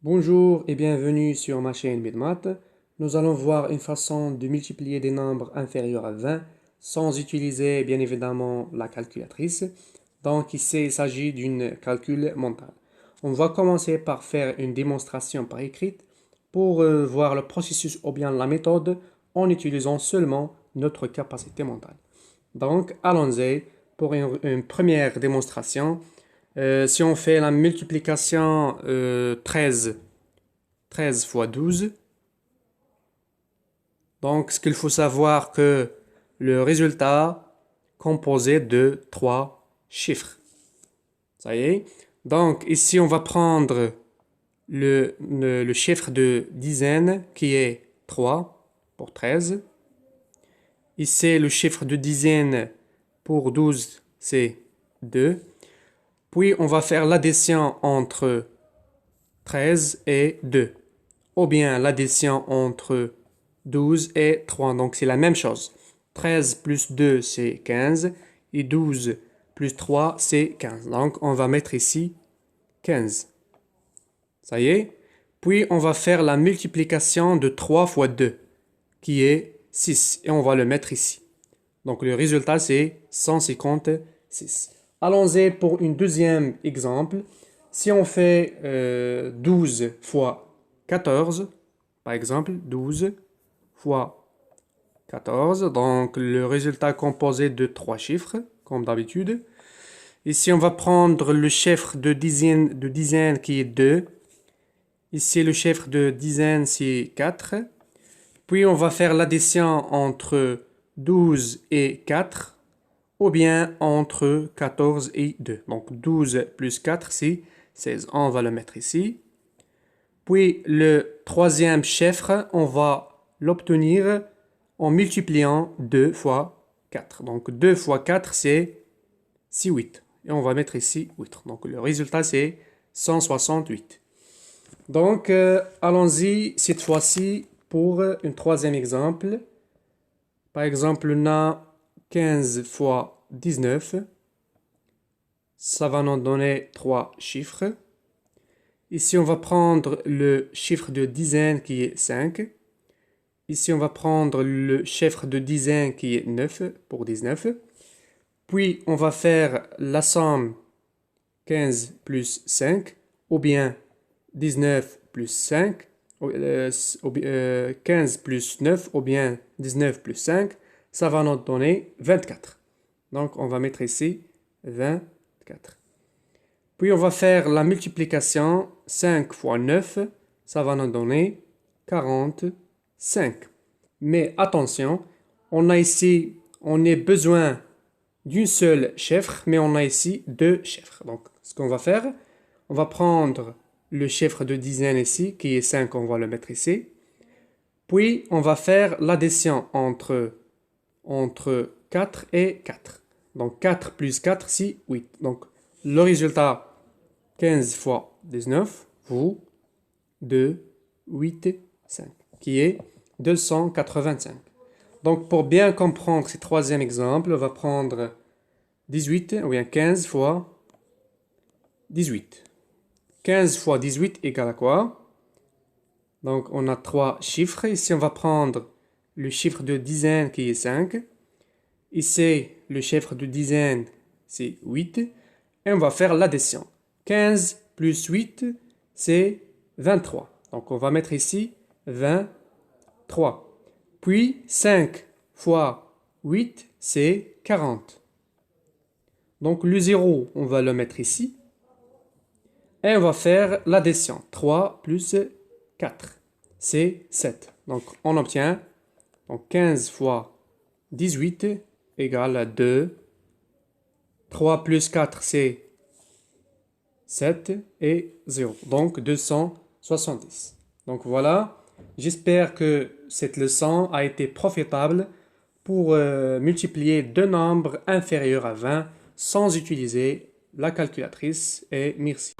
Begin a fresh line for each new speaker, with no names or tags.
Bonjour et bienvenue sur ma chaîne BidMath. Nous allons voir une façon de multiplier des nombres inférieurs à 20 sans utiliser bien évidemment la calculatrice. Donc ici il s'agit d'une calcul mental. On va commencer par faire une démonstration par écrit pour voir le processus ou bien la méthode en utilisant seulement notre capacité mentale. Donc allons-y pour une première démonstration. Si on fait la multiplication 13 fois 12, donc ce qu'il faut savoir que le résultat composé de 3 chiffres. Ça y est. Donc ici on va prendre le chiffre de dizaine qui est 3 pour 13. Ici le chiffre de dizaine pour 12 c'est 2. Puis on va faire l'addition entre 13 et 2. Ou bien l'addition entre 12 et 3. Donc c'est la même chose. 13 plus 2 c'est 15. Et 12 plus 3 c'est 15. Donc on va mettre ici 15. Ça y est. Puis on va faire la multiplication de 3 fois 2 qui est 6. Et on va le mettre ici. Donc le résultat c'est 156. Allons-y pour un deuxième exemple. Si on fait 12 fois 14, par exemple, 12 fois 14, donc le résultat composé de 3 chiffres, comme d'habitude. Ici, on va prendre le chiffre de dizaine qui est 2. Ici, le chiffre de dizaine, c'est 4. Puis, on va faire l'addition entre 12 et 4. Ou bien entre 14 et 2. Donc 12 plus 4, c'est 16. On va le mettre ici. Puis le troisième chiffre, on va l'obtenir en multipliant 2 fois 4. Donc 2 fois 4, c'est 8. Et on va mettre ici 8. Donc le résultat, c'est 168. Donc allons-y cette fois-ci pour un troisième exemple. Par exemple, on a 15 fois 19, ça va nous donner 3 chiffres. Ici, on va prendre le chiffre de dizaine qui est 5. Ici, on va prendre le chiffre de dizaine qui est 9 pour 19. Puis, on va faire la somme 15 plus 5, ou bien 19 plus 5, 15 plus 9, ou bien 19 plus 5. Ça va nous donner 24. Donc, on va mettre ici 24. Puis, on va faire la multiplication 5 fois 9. Ça va nous donner 45. Mais attention, on a besoin d'une seule chiffre, mais on a ici 2 chiffres. Donc, ce qu'on va faire, on va prendre le chiffre de dizaine ici, qui est 5, on va le mettre ici. Puis, on va faire l'addition entre 4 et 4. Donc 4 plus 4, c'est 8. Donc le résultat, 15 fois 19, vous 2, 8, 5, qui est 285. Donc pour bien comprendre ce troisième exemple, on va prendre 18, ou bien 15 fois 18. 15 fois 18 égale à quoi? Donc on a 3 chiffres. Ici on va prendre le chiffre de dizaine qui est 5. Ici, le chiffre de dizaine, c'est 8. Et on va faire l'addition. 15 plus 8, c'est 23. Donc on va mettre ici 23. Puis 5 fois 8, c'est 40. Donc le 0, on va le mettre ici. Et on va faire l'addition. 3 plus 4, c'est 7. Donc on obtient 15 fois 18 égale à 2. 3 plus 4, c'est 7 et 0. Donc 270. Donc voilà, j'espère que cette leçon a été profitable pour multiplier deux nombres inférieurs à 20 sans utiliser la calculatrice et merci.